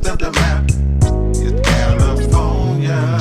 west of the map is California.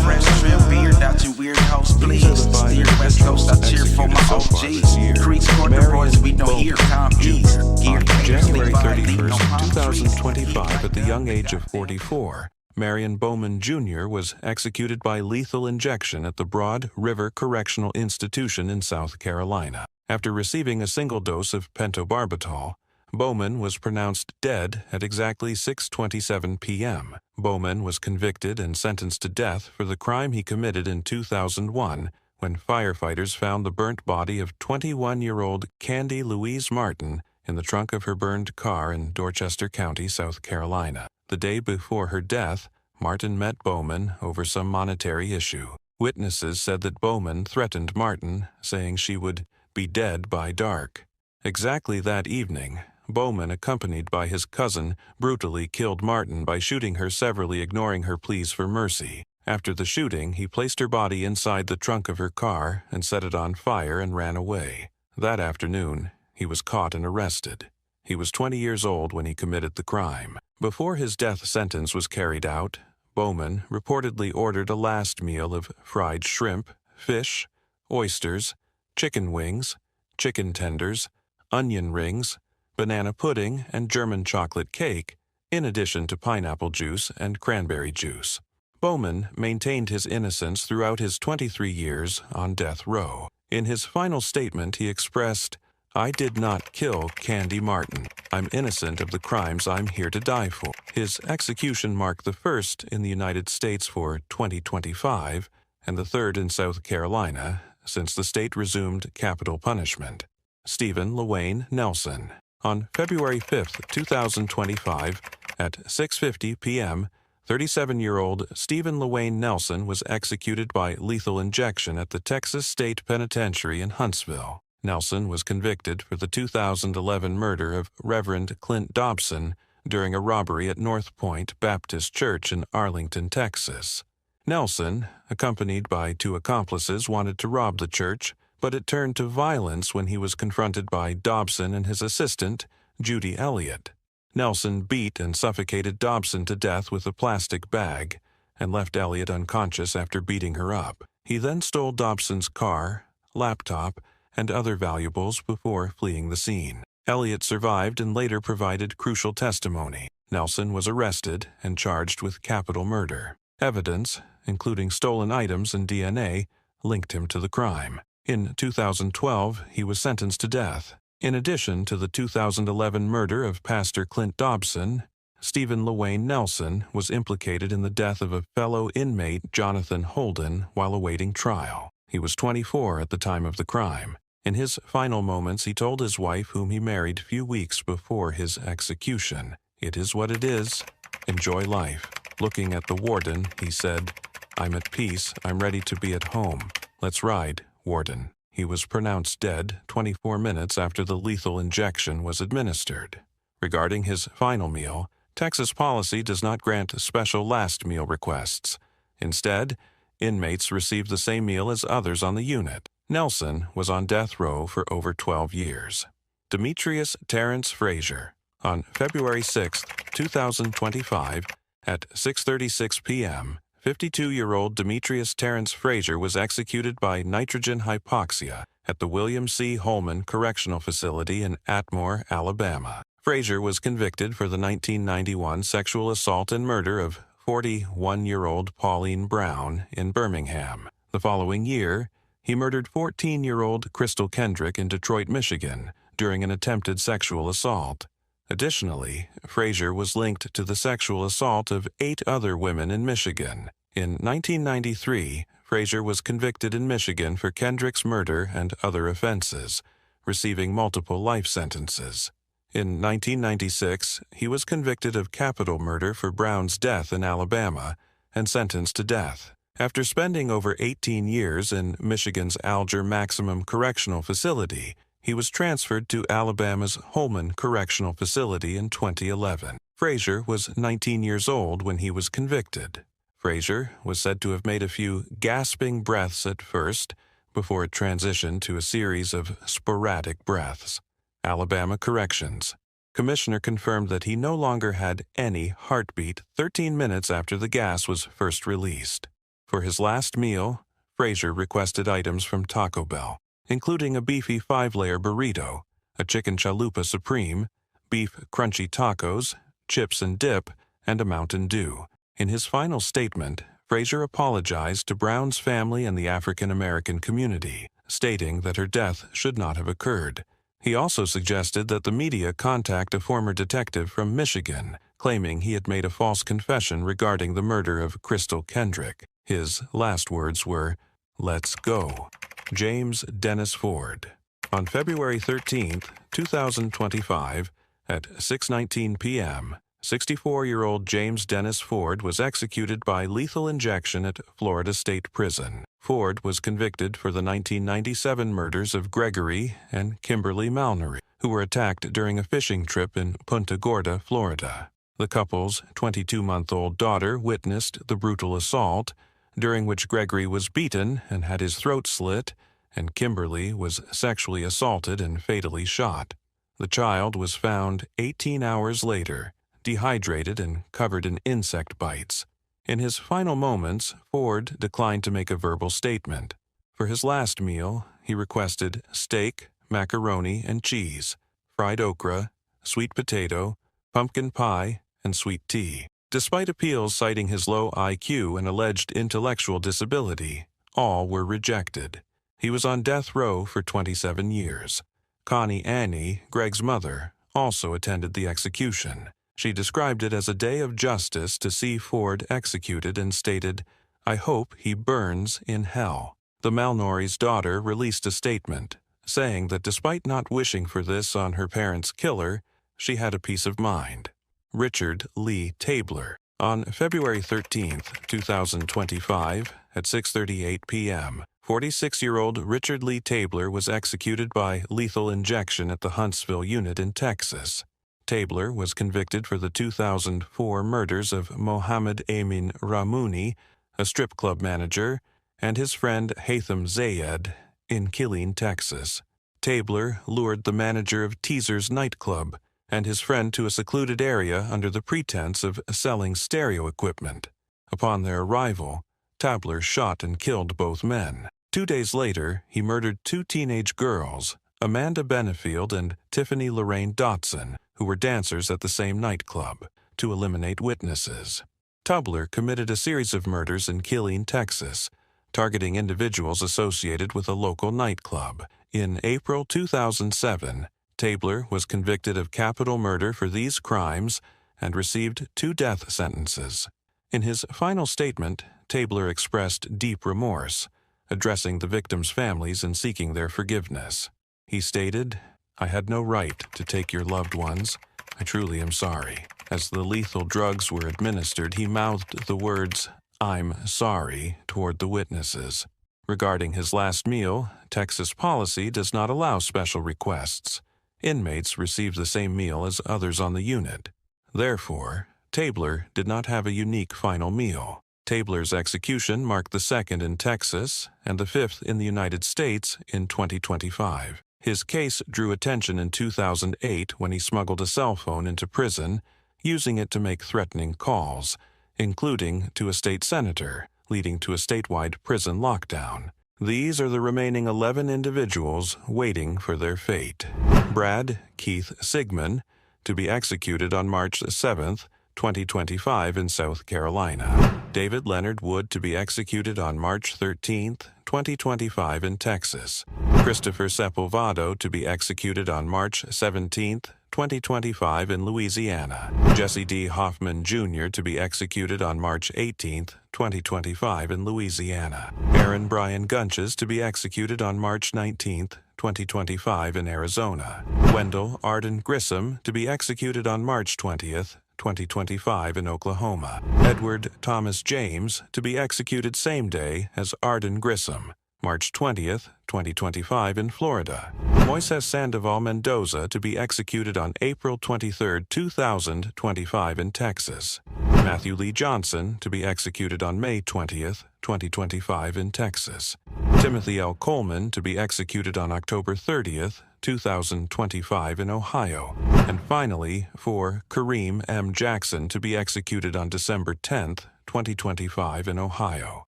Fresh trim beard out your weird house, please. Steer west coast, I cheer for my OGs. Creeks, corduroys, we don't hear compies. On January 31st, 2025, at the young age of 44, Marion Bowman Jr. was executed by lethal injection at the Broad River Correctional Institution in South Carolina. After receiving a single dose of pentobarbital, Bowman was pronounced dead at exactly 6:27 p.m. Bowman was convicted and sentenced to death for the crime he committed in 2001 when firefighters found the burnt body of 21-year-old Candy Louise Martin in the trunk of her burned car in Dorchester County, South Carolina. The day before her death, Martin met Bowman over some monetary issue. Witnesses said that Bowman threatened Martin, saying she would be dead by dark. Exactly that evening, Bowman, accompanied by his cousin, brutally killed Martin by shooting her, severally ignoring her pleas for mercy. After the shooting, he placed her body inside the trunk of her car and set it on fire and ran away. That afternoon, he was caught and arrested. He was 20 years old when he committed the crime. Before his death sentence was carried out, Bowman reportedly ordered a last meal of fried shrimp, fish, oysters, chicken wings, chicken tenders, onion rings, banana pudding, and German chocolate cake, in addition to pineapple juice and cranberry juice. Bowman maintained his innocence throughout his 23 years on death row. In his final statement, he expressed, "I did not kill Candy Martin. I'm innocent of the crimes I'm here to die for." His execution marked the first in the United States for 2025 and the third in South Carolina since the state resumed capital punishment. Stephen LaWayne Nelson. On February 5, 2025, at 6:50 p.m., 37-year-old Stephen LaWayne Nelson was executed by lethal injection at the Texas State Penitentiary in Huntsville. Nelson was convicted for the 2011 murder of Reverend Clint Dobson during a robbery at North Point Baptist Church in Arlington, Texas. Nelson, accompanied by two accomplices, wanted to rob the church, but it turned to violence when he was confronted by Dobson and his assistant, Judy Elliott. Nelson beat and suffocated Dobson to death with a plastic bag and left Elliott unconscious after beating her up. He then stole Dobson's car, laptop, and other valuables before fleeing the scene. Elliott survived and later provided crucial testimony. Nelson was arrested and charged with capital murder. Evidence, including stolen items and DNA, linked him to the crime. In 2012, he was sentenced to death. In addition to the 2011 murder of Pastor Clint Dobson, Stephen LaWayne Nelson was implicated in the death of a fellow inmate, Jonathan Holden, while awaiting trial. He was 24 at the time of the crime. In his final moments, he told his wife, whom he married few weeks before his execution, "It is what it is. Enjoy life." Looking at the warden, he said, "I'm at peace. I'm ready to be at home. Let's ride, warden." He was pronounced dead 24 minutes after the lethal injection was administered. Regarding his final meal, Texas policy does not grant special last meal requests. Instead, inmates receive the same meal as others on the unit. Nelson was on death row for over 12 years. Demetrius Terrence Frazier. On February 6, 2025, at 6:36 p.m., 52-year-old Demetrius Terrence Frazier was executed by nitrogen hypoxia at the William C. Holman Correctional Facility in Atmore, Alabama. Frazier was convicted for the 1991 sexual assault and murder of 41-year-old Pauline Brown in Birmingham. The following year, he murdered 14-year-old Crystal Kendrick in Detroit, Michigan, during an attempted sexual assault. Additionally, Frazier was linked to the sexual assault of 8 other women in Michigan. In 1993, Frazier was convicted in Michigan for Kendrick's murder and other offenses, receiving multiple life sentences. In 1996, he was convicted of capital murder for Brown's death in Alabama and sentenced to death. After spending over 18 years in Michigan's Alger Maximum Correctional Facility, he was transferred to Alabama's Holman Correctional Facility in 2011. Frazier was 19 years old when he was convicted. Frazier was said to have made a few gasping breaths at first, before it transitioned to a series of sporadic breaths. Alabama Corrections. Commissioner confirmed that he no longer had any heartbeat 13 minutes after the gas was first released. For his last meal, Frazier requested items from Taco Bell, including a beefy 5-layer burrito, a chicken chalupa supreme, beef crunchy tacos, chips and dip, and a Mountain Dew. In his final statement, Frazier apologized to Brown's family and the African American community, stating that her death should not have occurred. He also suggested that the media contact a former detective from Michigan, claiming he had made a false confession regarding the murder of Crystal Kendrick. His last words were, "Let's go." James Dennis Ford. On February 13, 2025, at 6:19 p.m., 64-year-old James Dennis Ford was executed by lethal injection at Florida State Prison. Ford was convicted for the 1997 murders of Gregory and Kimberly Malnery, who were attacked during a fishing trip in Punta Gorda, Florida. The couple's 22-month-old daughter witnessed the brutal assault, during which Gregory was beaten and had his throat slit, and Kimberly was sexually assaulted and fatally shot. The child was found 18 hours later, dehydrated and covered in insect bites. In his final moments, Ford declined to make a verbal statement. For his last meal, he requested steak, macaroni and cheese, fried okra, sweet potato, pumpkin pie, and sweet tea. Despite appeals citing his low IQ and alleged intellectual disability, all were rejected. He was on death row for 27 years. Connie Annie, Greg's mother, also attended the execution. She described it as a day of justice to see Ford executed and stated, "I hope he burns in hell." The Malnory's daughter released a statement, saying that despite not wishing for this on her parents' killer, she had a peace of mind. Richard Lee Tabler. On February 13, 2025, at 6:38 p.m., 46-year-old Richard Lee Tabler was executed by lethal injection at the Huntsville unit in Texas. Tabler was convicted for the 2004 murders of Mohammed Amin Ramouni, a strip club manager, and his friend Haitham Zayed in Killeen, Texas. Tabler lured the manager of Teaser's nightclub and his friend to a secluded area under the pretense of selling stereo equipment. Upon their arrival, Tabler shot and killed both men. 2 days later, he murdered 2 teenage girls, Amanda Benefield and Tiffany Lorraine Dotson, who were dancers at the same nightclub, to eliminate witnesses. Tabler committed a series of murders in Killeen, Texas, targeting individuals associated with a local nightclub. In April 2007, Tabler was convicted of capital murder for these crimes and received 2 death sentences. In his final statement, Tabler expressed deep remorse, addressing the victims' families and seeking their forgiveness. He stated, "I had no right to take your loved ones. I truly am sorry." As the lethal drugs were administered, he mouthed the words, "I'm sorry," toward the witnesses. Regarding his last meal, Texas policy does not allow special requests. Inmates receive the same meal as others on the unit. Therefore, Tabler did not have a unique final meal. Tabler's execution marked the 2nd in Texas and the 5th in the United States in 2025. His case drew attention in 2008 when he smuggled a cell phone into prison, using it to make threatening calls, including to a state senator, leading to a statewide prison lockdown. These are the remaining 11 individuals waiting for their fate. Brad Keith Sigmund, to be executed on March 7, 2025 in South Carolina. David Leonard Wood, to be executed on March 13, 2025 in Texas. Christopher Sepulvado, to be executed on March 17, 2025 in Louisiana. Jesse D. Hoffman Jr. to be executed on March 18, 2025 in Louisiana. Aaron Brian Gunches to be executed on March 19, 2025 in Arizona. Wendell Arden Grissom to be executed on March 20th, 2025 in Oklahoma. Edward Thomas James to be executed same day as Arden Grissom, March 20th, 2025 in Florida. Moises Sandoval Mendoza to be executed on April 23, 2025 in Texas. Matthew Lee Johnson, to be executed on May 20th, 2025 in Texas. Timothy L. Coleman, to be executed on October 30th, 2025 in Ohio. And finally, for Kareem M. Jackson, to be executed on December 10th, 2025 in Ohio.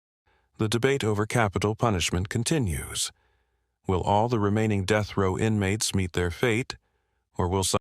The debate over capital punishment continues. Will all the remaining death row inmates meet their fate, or will some